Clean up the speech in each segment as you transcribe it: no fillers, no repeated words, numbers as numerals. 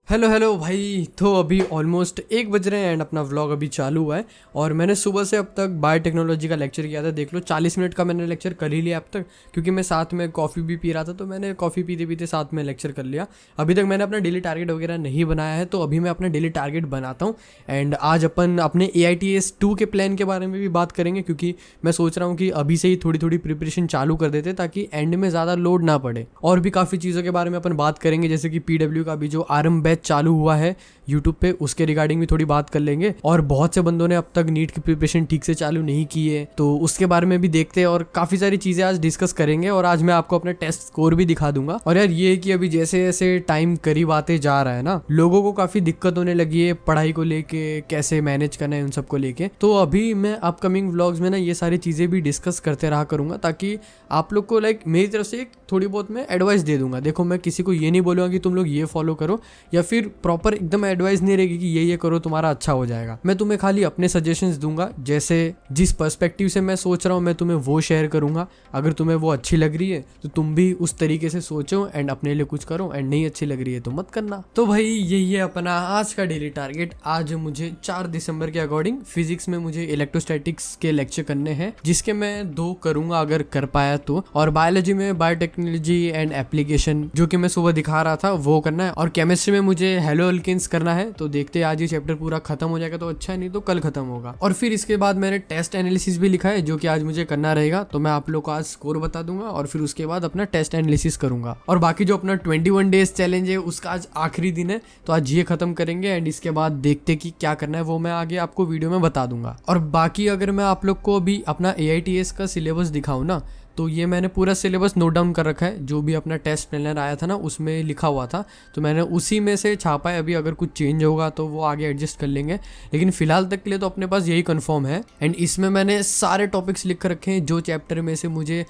Hello hello भाई। तो अभी ऑलमोस्ट 1 बज रहे हैं एंड अपना व्लॉग अभी चालू हुआ है। और मैंने सुबह से अब तक बायोटेक्नोलॉजी का लेक्चर किया था। देख लो 40 मिनट का मैंने लेक्चर कर ही लिया अब तक, क्योंकि मैं साथ में कॉफ़ी भी पी रहा था, तो मैंने कॉफ़ी पीते पीते साथ में लेक्चर कर लिया। अभी तक मैंने अपना डेली टारगेट वगैरह नहीं बनाया है, तो अभी मैं अपना डेली टारगेट बनाता हूँ। एंड आज अपन अपने AITS 2 के प्लान के बारे में भी बात करेंगे, क्योंकि मैं सोच रहा हूँ कि अभी से ही थोड़ी थोड़ी प्रिपरेशन चालू कर देते ताकि एंड में ज़्यादा लोड ना पड़े। और भी काफ़ी चीज़ों के बारे में अपन बात करेंगे, जैसे कि PW का भी जो आरंभ बैच चालू हुआ है यूट्यूब पे, उसके रिगार्डिंग भी थोड़ी बात कर लेंगे। और बहुत से बंदों ने अब तक नीट की प्रिपरेशन ठीक से चालू नहीं की है, तो उसके बारे में भी देखते हैं। और काफ़ी सारी चीज़ें आज डिस्कस करेंगे। और आज मैं आपको अपना टेस्ट स्कोर भी दिखा दूंगा। और यार ये है कि अभी जैसे जैसे टाइम करीब आते जा रहा है ना, लोगों को काफ़ी दिक्कत होने लगी है पढ़ाई को लेके, कैसे मैनेज करना है उन सबको लेके। तो अभी मैं अपकमिंग व्लॉग्स में ना ये सारी चीज़ें भी डिस्कस करते रहा करूँगा, ताकि आप लोग को मेरी तरफ से एक थोड़ी बहुत मैं एडवाइस दे दूंगा। देखो, मैं किसी को ये नहीं बोलूँगा कि तुम लोग ये फॉलो करो, या फिर प्रॉपर एकदम एडवाइस नहीं रहेगी कि ये करो तुम्हारा अच्छा हो जाएगा। मैं तुम्हें खाली अपने सजेशंस दूंगा, जैसे जिस पर्सपेक्टिव से मैं सोच रहा हूँ मैं तुम्हें वो शेयर करूंगा। अगर तुम्हें वो अच्छी लग रही है तो तुम भी उस तरीके से सोचो एंड अपने लिए कुछ करो, एंड नहीं अच्छी लग रही है तो मत करना। तो भाई यही है अपना आज का डेली टारगेट। आज मुझे 4 दिसंबर के अकॉर्डिंग फिजिक्स में मुझे इलेक्ट्रोस्टैटिक्स के लेक्चर करने हैं, जिसके मैं 2 करूंगा अगर कर पाया तो। और बायोलॉजी में बायोटेक्नोलॉजी एंड एप्लीकेशन, जो कि मैं सुबह दिखा रहा था, वो करना है। और केमिस्ट्री में मुझे हेलो अल्केन्स करना है। तो देखते हैं आज ये चैप्टर पूरा खत्म हो जाएगा तो अच्छा है, नहीं तो कल खत्म होगा। और फिर इसके बाद मैंने टेस्ट एनालिसिस भी लिखा है, जो कि आज मुझे करना रहेगा। तो मैं आप लोग को आज स्कोर बता दूंगा और फिर उसके बाद अपना टेस्ट एनालिसिस करूंगा। और बाकी जो अपना 21 डेज चैलेंज है उसका आज आखिरी दिन है, तो आज ये खत्म करेंगे। एंड इसके बाद देखते कि क्या करना है, वो मैं आगे आपको वीडियो में बता दूंगा। और बाकी अगर मैं आप लोग को अभी अपना AITS का सिलेबस दिखाऊं ना, तो ये मैंने पूरा सिलेबस नोट डाउन कर रखा है। जो भी अपना टेस्ट प्लानर आया था ना, उसमें लिखा हुआ था, तो मैंने उसी में से छापा है। अभी अगर कुछ चेंज होगा तो वो आगे एडजस्ट कर लेंगे, लेकिन फिलहाल तक के लिए तो अपने पास यही कंफर्म है। एंड इसमें मैंने सारे टॉपिक्स लिख रखे हैं, जो चैप्टर में से मुझे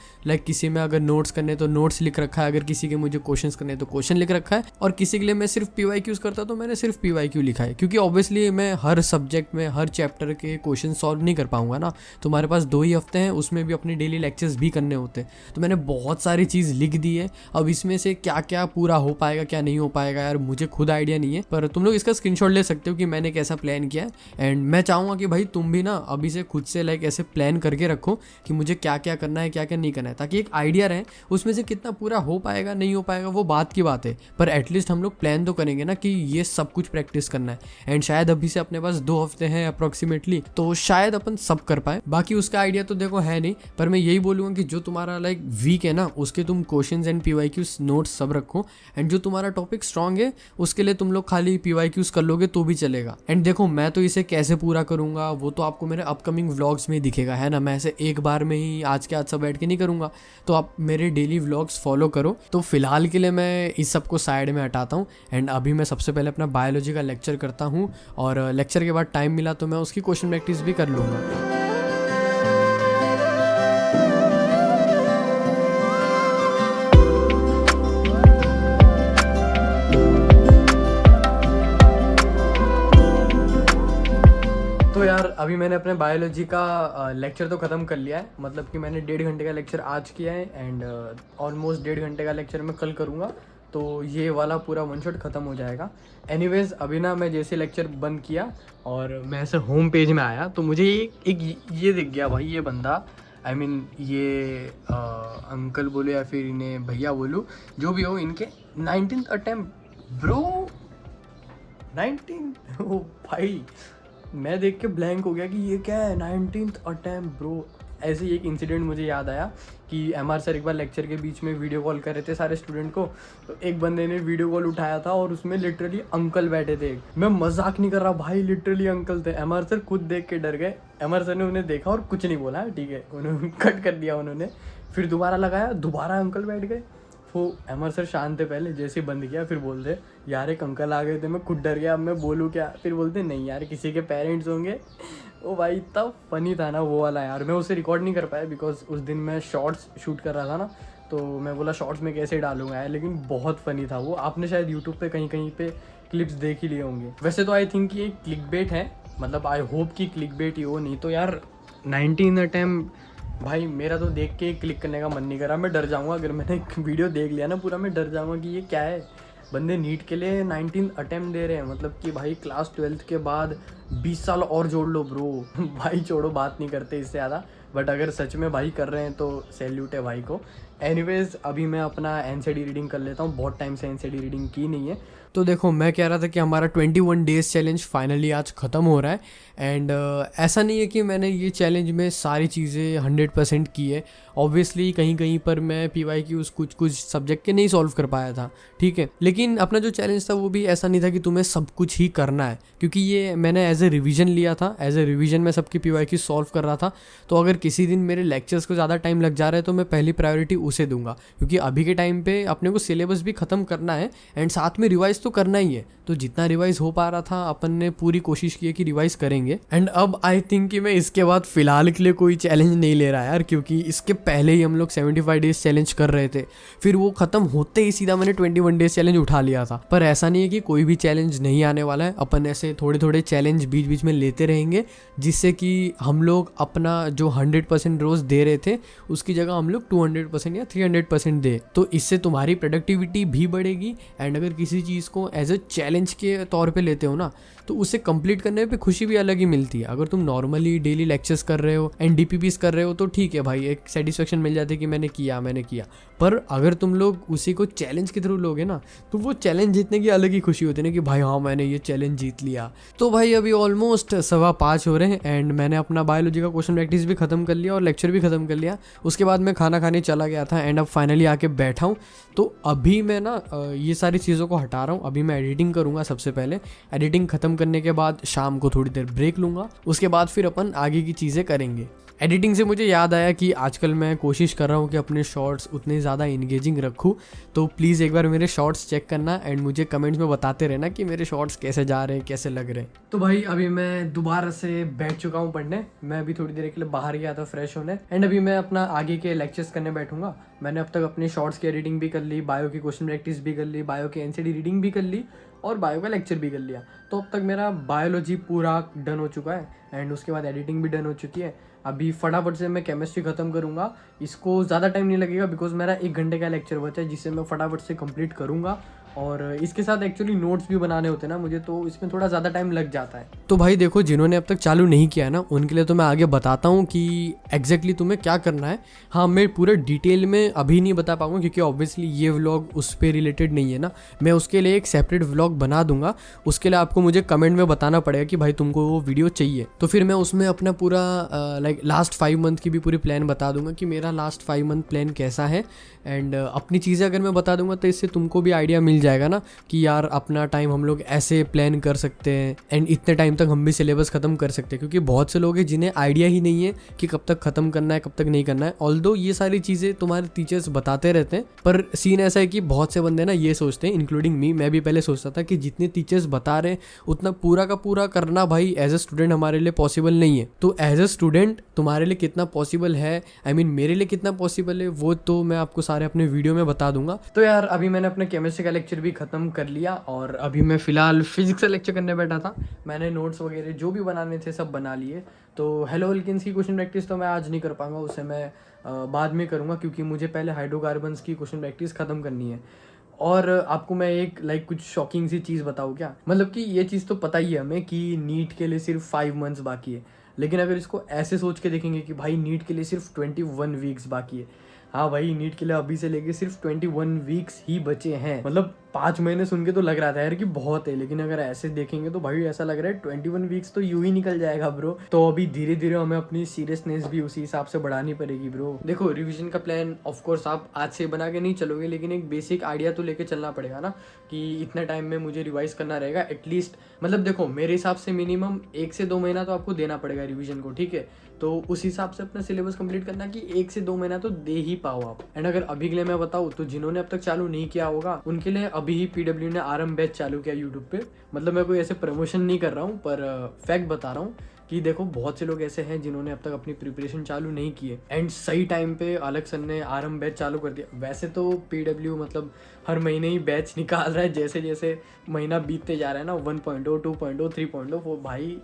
किसी में अगर नोट्स करने तो नोट्स लिख रखा है, अगर किसी के मुझे क्वेश्चंस करने तो क्वेश्चन लिख रखा है, और किसी के लिए मैं सिर्फ PYQs करता तो मैंने सिर्फ PYQ लिखा है। क्योंकि ऑब्वियसली मैं हर सब्जेक्ट में हर चैप्टर के क्वेश्चन सॉल्व नहीं कर पाऊंगा ना, तो हमारे पास 2 ही हफ्ते हैं, उसमें भी अपने डेली लेक्चर्स भी करने होते हैं। तो मैंने बहुत सारी चीज़ लिख दी है। अब इसमें से क्या क्या पूरा हो पाएगा क्या नहीं हो पाएगा यार, मुझे खुद आइडिया नहीं है, पर तुम लोग इसका स्क्रीनशॉट ले सकते हो कि मैंने कैसा प्लान किया है। एंड मैं चाहूँगा कि भाई तुम भी ना अभी से खुद से ऐसे प्लान करके रखो कि मुझे क्या क्या करना है क्या क्या नहीं करना है, ताकि एक आइडिया रहे। उसमें से कितना पूरा हो पाएगा नहीं हो पाएगा वो बात की बात है, पर एटलीस्ट हम लोग प्लान तो करेंगे ना कि ये सब कुछ प्रैक्टिस करना है। एंड शायद अभी से अपने पास 2 हफ्ते हैं अप्रोक्सीमेटली, तो शायद अपन सब कर पाए। बाकी उसका आइडिया तो देखो है नहीं, पर मैं यही बोलूँगा कि जो तुम्हारा वीक है ना, उसके तुम क्वेश्चंस एंड PYQs नोट्स सब रखो। एंड जो तुम्हारा टॉपिक स्ट्रांग है उसके लिए तुम लोग खाली PYQs कर लोगे तो भी चलेगा। एंड देखो, मैं तो इसे कैसे पूरा करूंगा वो तो आपको मेरे अपकमिंग व्लॉग्स में ही दिखेगा, है ना। मैं ऐसे एक बार में ही आज के आज सब बैठ के नहीं करूंगा, तो आप मेरे डेली व्लॉग्स फॉलो करो। तो फिलहाल के लिए मैं इस सब को साइड में हटाता हूँ। एंड अभी मैं सबसे पहले अपना बायोलॉजी का लेक्चर करता हूँ, और लेक्चर के बाद टाइम मिला तो मैं उसकी क्वेश्चन प्रैक्टिस भी कर लूँगा। तो यार अभी मैंने अपने बायोलॉजी का लेक्चर तो ख़त्म कर लिया है, मतलब कि मैंने 1.5 घंटे का लेक्चर आज किया है। एंड ऑलमोस्ट 1.5 घंटे का लेक्चर मैं कल करूँगा, तो ये वाला पूरा वन शॉट ख़त्म हो जाएगा। एनीवेज अभी ना मैं जैसे लेक्चर बंद किया और मैं ऐसे होम पेज में आया, तो मुझे एक ये दिख गया भाई, ये बंदा, आई मीन ये अंकल बोलो या फिर इन्हें भैया बोलूँ, जो भी हो, इनके 19th अटेम्प्ट ब्रो, 19 ओ भाई, मैं देख के ब्लैंक हो गया कि ये क्या है 19th अटेम्प्ट ब्रो। ऐसे ही एक इंसिडेंट मुझे याद आया कि MR सर एक बार लेक्चर के बीच में वीडियो कॉल कर रहे थे सारे स्टूडेंट को, तो एक बंदे ने वीडियो कॉल उठाया था और उसमें लिटरली अंकल बैठे थे। मैं मजाक नहीं कर रहा भाई, लिटरली अंकल थे। MR सर खुद देख के डर गए। MR सर ने उन्हें देखा और कुछ नहीं बोला, ठीक है, उन्होंने कट कर दिया उन्होंने। फिर दोबारा लगाया, दोबारा अंकल बैठ गए। वो MR सर शांत थे पहले, जैसे बंद किया फिर बोलते यार एक अंकल आ गए थे, मैं खुद डर गया, अब मैं बोलूँ क्या। फिर बोलते नहीं यार किसी के पेरेंट्स होंगे। ओ भाई इतना फ़नी था ना वो वाला यार। मैं उसे रिकॉर्ड नहीं कर पाया बिकॉज उस दिन मैं शॉर्ट्स शूट कर रहा था ना, तो मैं बोला शॉर्ट्स में कैसे डालूंगा यार, लेकिन बहुत फ़नी था वो। आपने शायद यूट्यूब पे कहीं कहीं पे क्लिप्स देख ही लिए होंगे। वैसे तो आई थिंक ये क्लिक बेट है, मतलब आई होप कि क्लिक बेट ही हो, नहीं तो यार 19 अटेम्प्ट भाई मेरा तो देख के क्लिक करने का मन नहीं करा। मैं डर जाऊंगा अगर मैंने वीडियो देख लिया ना पूरा, मैं डर जाऊंगा कि ये क्या है। बंदे नीट के लिए 19 अटेम्प्ट दे रहे हैं, मतलब कि भाई क्लास 12th के बाद 20 साल और जोड़ लो ब्रो। भाई छोड़ो, बात नहीं करते इससे ज़्यादा, बट अगर सच में भाई कर रहे हैं तो सैल्यूट है भाई को। एनीवेज अभी मैं अपना एनसीडी रीडिंग कर लेता हूँ, बहुत टाइम से एनसीडी रीडिंग की नहीं है। तो देखो मैं कह रहा था कि हमारा 21 डेज़ चैलेंज फाइनली आज ख़त्म हो रहा है। एंड ऐसा नहीं है कि मैंने ये चैलेंज में सारी चीज़ें 100% की है। ऑब्वियसली कहीं कहीं पर मैं PYQs कुछ सब्जेक्ट के नहीं सॉल्व कर पाया था, ठीक है, लेकिन अपना जो चैलेंज था वो भी ऐसा नहीं था कि तुम्हें सब कुछ ही करना है, क्योंकि ये मैंने एज ए रिवीजन लिया था। एज ए रिवीजन मैं सबकी PYQ सॉल्व कर रहा था। तो अगर किसी दिन मेरे लेक्चर्स को ज़्यादा टाइम लग जा रहा है तो मैं पहली प्रायोरिटी उसे दूंगा, क्योंकि अभी के टाइम पे अपने को सिलेबस भी ख़त्म करना है एंड साथ में रिवाइज तो करना ही है। तो जितना रिवाइज हो पा रहा था अपन ने पूरी कोशिश की है कि रिवाइज करेंगे। एंड अब आई थिंक कि मैं इसके बाद फिलहाल के लिए कोई चैलेंज नहीं ले रहा यार, क्योंकि इसके पहले ही हम लोग 75 डेज चैलेंज कर रहे थे, फिर वो खत्म होते ही सीधा मैंने 21 डेज चैलेंज उठा लिया था। पर ऐसा नहीं है कि कोई भी चैलेंज नहीं आने वाला है, अपन ऐसे थोड़े थोड़े चैलेंज बीच बीच में लेते रहेंगे, जिससे कि हम लोग अपना जो 100% रोज दे रहे थे उसकी जगह हम लोग 200% या 300% दे। तो इससे तुम्हारी प्रोडक्टिविटी भी बढ़ेगी। एंड अगर किसी चीज़ को एज ए चैलेंज के तौर पे लेते हो ना, तो उसे कंप्लीट करने पे खुशी भी अलग ही मिलती है। अगर तुम नॉर्मली डेली लेक्चर्स कर रहे हो एंड DPPs कर रहे हो तो ठीक है भाई, एक सेटिस्फेक्शन मिल जाती है कि मैंने किया। पर अगर तुम लोग उसी को चैलेंज के थ्रू लोगे ना, तो वो चैलेंज जीतने की अलग ही खुशी होती है ना, कि भाई हाँ मैंने ये चैलेंज जीत लिया। तो भाई अभी ऑलमोस्ट 5:15 हो रहे हैं एंड मैंने अपना बायोलॉजी का क्वेश्चन प्रैक्टिस भी खत्म कर लिया और लेक्चर भी खत्म कर लिया। उसके बाद मैं खाना खाने चला गया था एंड अब फाइनली आके बैठा हूँ। तो अभी मैं ना ये सारी चीज़ों को हटा रहा हूँ। अभी मैं एडिटिंग करूँगा सबसे पहले। एडिटिंग खत्म करने के बाद शाम को थोड़ी देर ब्रेक लूँगा, उसके बाद फिर अपन आगे की चीज़ें करेंगे। एडिटिंग से मुझे याद आया कि आजकल मैं कोशिश कर रहा हूँ कि अपने शॉर्ट्स उतने ज़्यादा इंगेजिंग रखूँ। तो प्लीज़ एक बार मेरे शॉर्ट्स चेक करना एंड मुझे कमेंट्स में बताते रहना कि मेरे शॉर्ट्स कैसे जा रहे हैं, कैसे लग रहे हैं। तो भाई अभी मैं दोबारा से बैठ चुका हूँ पढ़ने। मैं अभी थोड़ी देर के लिए बाहर गया था फ्रेश होने एंड अभी मैं अपना आगे के लेक्चर्स करने बैठूंगा। मैंने अब तक अपने शॉर्ट्स की एडिटिंग भी कर ली, बायो की क्वेश्चन प्रैक्टिस भी कर ली, बायो की एनसीडी रीडिंग भी कर ली और बायो का लेक्चर भी कर लिया। तो अब तक मेरा बायोलॉजी पूरा डन हो चुका है एंड उसके बाद एडिटिंग भी डन हो चुकी है। अभी फटाफट से मैं केमिस्ट्री ख़त्म करूँगा। इसको ज़्यादा टाइम नहीं लगेगा बिकॉज मेरा 1 घंटे का लेक्चर बचा है, जिसे मैं फटाफट से कंप्लीट करूँगा। और इसके साथ एक्चुअली नोट्स भी बनाने होते हैं ना मुझे, तो इसमें थोड़ा ज़्यादा टाइम लग जाता है। तो भाई देखो, जिन्होंने अब तक चालू नहीं किया है ना, उनके लिए तो मैं आगे बताता हूँ कि एग्जैक्टली तुम्हें क्या करना है। हाँ, मैं पूरे डिटेल में अभी नहीं बता पाऊँगा क्योंकि ऑब्वियसली ये व्लॉग उस पर रिलेटेड नहीं है ना। मैं उसके लिए एक सेपरेट व्लॉग बना दूंगा। उसके लिए आपको मुझे कमेंट में बताना पड़ेगा कि भाई तुमको वो वीडियो चाहिए, तो फिर मैं उसमें अपना पूरा लाइक लास्ट 5 मंथ की भी पूरी प्लान बता दूंगा कि मेरा लास्ट 5 मंथ प्लान कैसा है। एंड अपनी चीज़ें अगर मैं बता दूंगा तो इससे तुमको भी आइडिया मिल जाएगा ना कि यार अपना टाइम हम लोग ऐसे प्लान कर सकते हैं एंड इतने टाइम तक हम भी सिलेबस ख़त्म कर सकते हैं। क्योंकि बहुत से लोग हैं जिन्हें आइडिया ही नहीं है कि कब तक ख़त्म करना है, कब तक नहीं करना है। ऑल्दो ये सारी चीज़ें तुम्हारे टीचर्स बताते रहते हैं, पर सीन ऐसा है कि बहुत से बंदे ना ये सोचते हैं, इंक्लूडिंग मी, मैं भी पहले सोचता था कि जितने टीचर्स बता रहे हैं उतना पूरा का पूरा करना भाई एज ए स्टूडेंट हमारे लिए पॉसिबल नहीं है। तो एज ए स्टूडेंट तुम्हारे लिए कितना पॉसिबल है, आई मीन मेरे लिए कितना पॉसिबल है, वो तो मैं आपको सारे अपने वीडियो में बता दूंगा। तो यार अभी मैंने अपने केमिस्ट्री का लेक्चर भी खत्म कर लिया और अभी मैं फिलहाल फिजिक्स का लेक्चर करने बैठा था। मैंने नोट्स वगैरह जो भी बनाने थे सब बना लिए। तो हेलो एल्केन्स की क्वेश्चन प्रैक्टिस तो मैं आज नहीं कर पाऊंगा, उसे मैं बाद में करूँगा क्योंकि मुझे पहले हाइड्रोकार्बन्स की क्वेश्चन प्रैक्टिस खत्म करनी है। और आपको मैं एक कुछ शॉकिंग सी चीज़ बताऊँ क्या, मतलब कि ये चीज़ तो पता ही है हमें कि नीट के लिए सिर्फ 5 मंथ्स बाकी है, लेकिन अगर इसको ऐसे सोच के देखेंगे कि भाई नीट के लिए सिर्फ 21 वीक्स बाकी है। हाँ भाई, नीट के लिए अभी से लेके सिर्फ 21 वीक्स ही बचे हैं। मतलब 5 महीने सुन के तो लग रहा था यार कि बहुत है, लेकिन अगर ऐसे देखेंगे तो भाई ऐसा लग रहा है 21 वीक्स तो यूं ही निकल जाएगा ब्रो। तो अभी धीरे धीरे हमें अपनी सीरियसनेस भी उसी हिसाब से बढ़ानी पड़ेगी ब्रो। देखो, रिवीजन का प्लान ऑफ कोर्स आप आज से बना के नहीं चलोगे, लेकिन एक बेसिक आइडिया तो लेके चलना पड़ेगा ना कि इतने टाइम में मुझे रिवाइज करना रहेगा एटलीस्ट। मतलब देखो, मेरे हिसाब से मिनिमम 1 से 2 महीना तो आपको देना पड़ेगा रिविजन को, ठीक है। तो उस हिसाब से अपना सिलेबस कंप्लीट करना कि 1 से 2 महीना तो दे ही पाओ आप। एंड अगर अभी के लिए मैं बताऊँ तो जिन्होंने अब तक चालू नहीं किया होगा उनके लिए अभी ही PW ने आरएम बैच चालू किया यूट्यूब पे। मतलब मैं कोई ऐसे प्रमोशन नहीं कर रहा हूँ, पर फैक्ट बता रहा हूँ कि देखो बहुत से लोग ऐसे हैं जिन्होंने अब तक अपनी प्रिपरेशन चालू नहीं की है एंड सही टाइम पे अलग सर ने आरएम बैच चालू कर दिया। वैसे तो PW मतलब हर महीने ही बैच निकाल रहा है, जैसे जैसे महीना बीतते जा रहा है ना, 1.0, 2.0, 3.0, वो भाई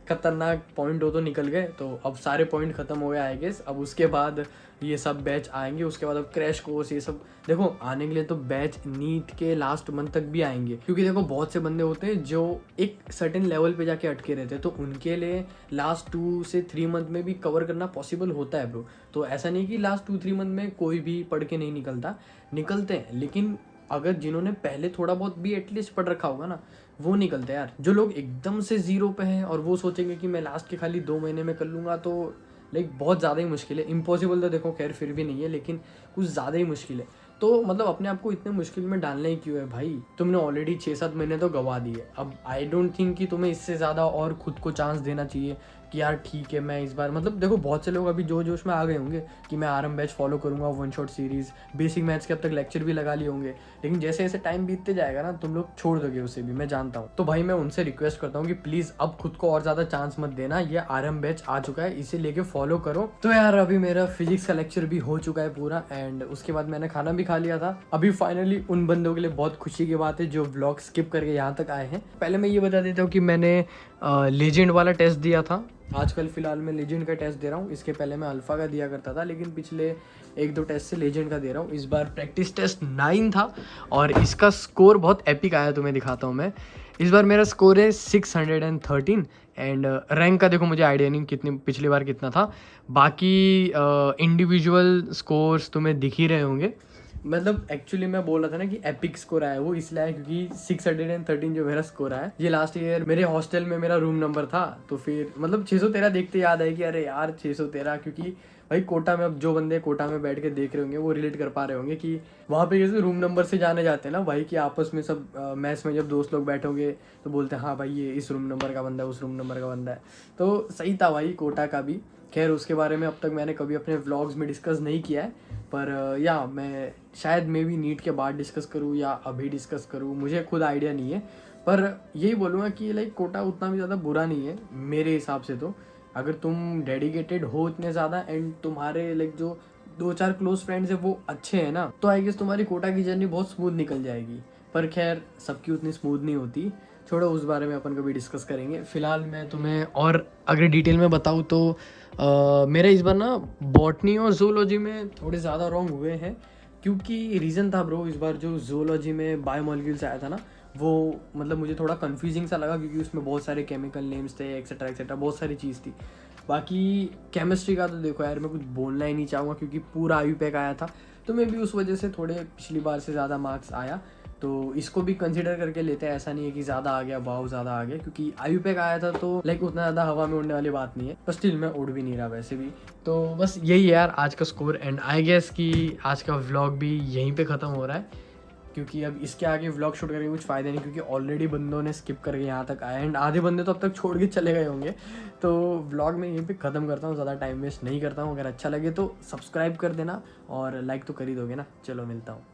खतरनाक पॉइंट हो तो निकल गए, तो अब सारे पॉइंट खत्म हो गए आई गेस। अब उसके बाद ये सब बैच आएंगे, उसके बाद अब क्रैश कोर्स ये सब देखो आने के लिए तो बैच नीट के लास्ट मंथ तक भी आएंगे, क्योंकि देखो बहुत से बंदे होते हैं जो एक सर्टेन लेवल पे जाके अटके रहते हैं, तो उनके लिए लास्ट 2 से 3 मंथ में भी कवर करना पॉसिबल होता है ब्रो। तो ऐसा नहीं कि लास्ट 2-3 मंथ में कोई भी पढ़ के नहीं निकलता, निकलते हैं, लेकिन अगर जिन्होंने पहले थोड़ा बहुत भी एटलीस्ट पढ़ रखा होगा ना वो निकलते हैं यार। जो लोग एकदम से जीरो पे हैं और वो सोचेंगे कि मैं लास्ट के खाली 2 महीने में कर लूँगा, तो लाइक बहुत ज़्यादा ही मुश्किल है। इम्पॉसिबल तो देखो खैर फिर भी नहीं है, लेकिन कुछ ज़्यादा ही मुश्किल है। तो मतलब अपने आप को इतने मुश्किल में डालना ही क्यों है भाई, तुमने ऑलरेडी 6-7 महीने तो गवा दिए। अब आई डोंट थिंक कि तुम्हें इससे ज़्यादा और खुद को चांस देना चाहिए कि यार ठीक है मैं इस बार, मतलब देखो बहुत से लोग अभी जोश में आ गए होंगे कि मैं आरएम बैच फॉलो करूंगा, 1 शॉट सीरीज़, बेसिक मैथ्स के अब तक लेक्चर भी लगा लिए होंगे, लेकिन जैसे जैसे टाइम बीतते जाएगा ना तुम लोग छोड़ दोगे उसे भी, मैं जानता हूँ। तो भाई मैं उनसे रिक्वेस्ट करता हूँ कि प्लीज़ अब खुद को और ज़्यादा चांस मत देना, ये आरएम बैच आ चुका है, इसे लेके फॉलो करो। तो यार अभी मेरा फिजिक्स का लेक्चर भी हो चुका है पूरा, एंड उसके बाद मैंने खाना भी खा लिया था। अभी फाइनली उन बंदों के लिए बहुत खुशी की बात है जो व्लॉग स्किप करके यहाँ तक आए हैं। पहले मैं ये बता देता हूँ कि मैंने लेजेंड वाला टेस्ट दिया था, आजकल फ़िलहाल मैं लेजेंड का टेस्ट दे रहा हूँ। इसके पहले मैं अल्फ़ा का दिया करता था, लेकिन पिछले 1-2 टेस्ट से लेजेंड का दे रहा हूँ। इस बार प्रैक्टिस टेस्ट 9 था और इसका स्कोर बहुत एपिक आया, तुम्हें दिखाता हूँ मैं। इस बार मेरा स्कोर है 613 एंड रैंक का देखो मुझे आइडिया नहीं कितनी पिछली बार कितना था। बाकी इंडिविजुअल स्कोर्स तुम्हें दिख ही रहे होंगे। मतलब एक्चुअली मैं बोल रहा था ना कि एपिक स्कोर आया, वो इसलिए आया क्योंकि 613 जो मेरा स्कोर आया ये लास्ट ईयर मेरे हॉस्टल में मेरा रूम नंबर था। तो फिर मतलब 613 देखते याद आया कि अरे यार 613, क्योंकि भाई कोटा में अब जो बंदे कोटा में बैठ के देख रहे होंगे वो रिलेट कर पा रहे होंगे कि वहाँ पे जैसे रूम नंबर से जाने जाते हैं ना भाई, कि आपस में सब मैस में जब दोस्त लोग बैठोगे तो बोलते हैं हाँ भाई ये इस रूम नंबर का बंदा है, उस रूम नंबर का बंदा है। तो सही था भाई कोटा का भी। खैर उसके बारे में अब तक मैंने कभी अपने व्लॉग्स में डिस्कस नहीं किया है, पर या मैं शायद मे भी नीट के बाद डिस्कस करूँ या अभी डिस्कस करूँ, मुझे खुद आइडिया नहीं है। पर यही बोलूँगा कि लाइक कोटा उतना भी ज़्यादा बुरा नहीं है मेरे हिसाब से। तो अगर तुम डेडिकेटेड हो इतने ज़्यादा एंड तुम्हारे लाइक जो 2-4 क्लोज फ्रेंड्स है वो अच्छे हैं ना, तो आई गेस तुम्हारी कोटा की जर्नी बहुत स्मूथ निकल जाएगी। पर खैर सबकी उतनी स्मूथ नहीं होती, छोड़ो उस बारे में अपन कभी डिस्कस करेंगे। फिलहाल मैं तुम्हें और अगर डिटेल में बताऊँ तो मेरा इस बार ना बॉटनी और जूलॉजी में थोड़े ज़्यादा रॉन्ग हुए हैं, क्योंकि रीज़न था ब्रो इस बार जो जूलॉजी में बायोमॉलिक्यूल्स आया था ना वो मतलब मुझे थोड़ा कन्फ्यूजिंग सा लगा, क्योंकि उसमें बहुत सारे केमिकल नेम्स थे एक्सेट्रा एक्सेट्रा, बहुत सारी चीज़ थी। बाकी केमिस्ट्री का तो देखो यार मैं कुछ बोलना ही नहीं चाहूँगा क्योंकि पूरा आयु पैक आया था, तो मैं भी उस वजह से थोड़े पिछली बार से ज़्यादा मार्क्स आया, तो इसको भी कंसिडर करके लेते हैं। ऐसा नहीं है कि ज़्यादा आ गया वाव ज़्यादा आ गया, क्योंकि आयु पैक आया था तो लाइक उतना ज़्यादा हवा में उड़ने वाली बात नहीं है, पर स्टिल मैं उड़ भी नहीं रहा वैसे भी। तो बस यही है यार आज का स्कोर, एंड आई गेस कि आज का व्लॉग भी यहीं पे ख़त्म हो रहा है, क्योंकि अब इसके आगे व्लॉग शूट करके कुछ फ़ायदा नहीं, क्योंकि ऑलरेडी बंदों ने स्किप करके यहाँ तक आए एंड आधे बंदे तो अब तक छोड़ के चले गए होंगे। तो व्लॉग में यहीं पे ख़त्म करता हूँ, ज़्यादा टाइम वेस्ट नहीं करता हूँ। अगर अच्छा लगे तो सब्सक्राइब कर देना और लाइक तो कर ही दोगे ना। चलो मिलता हूँ।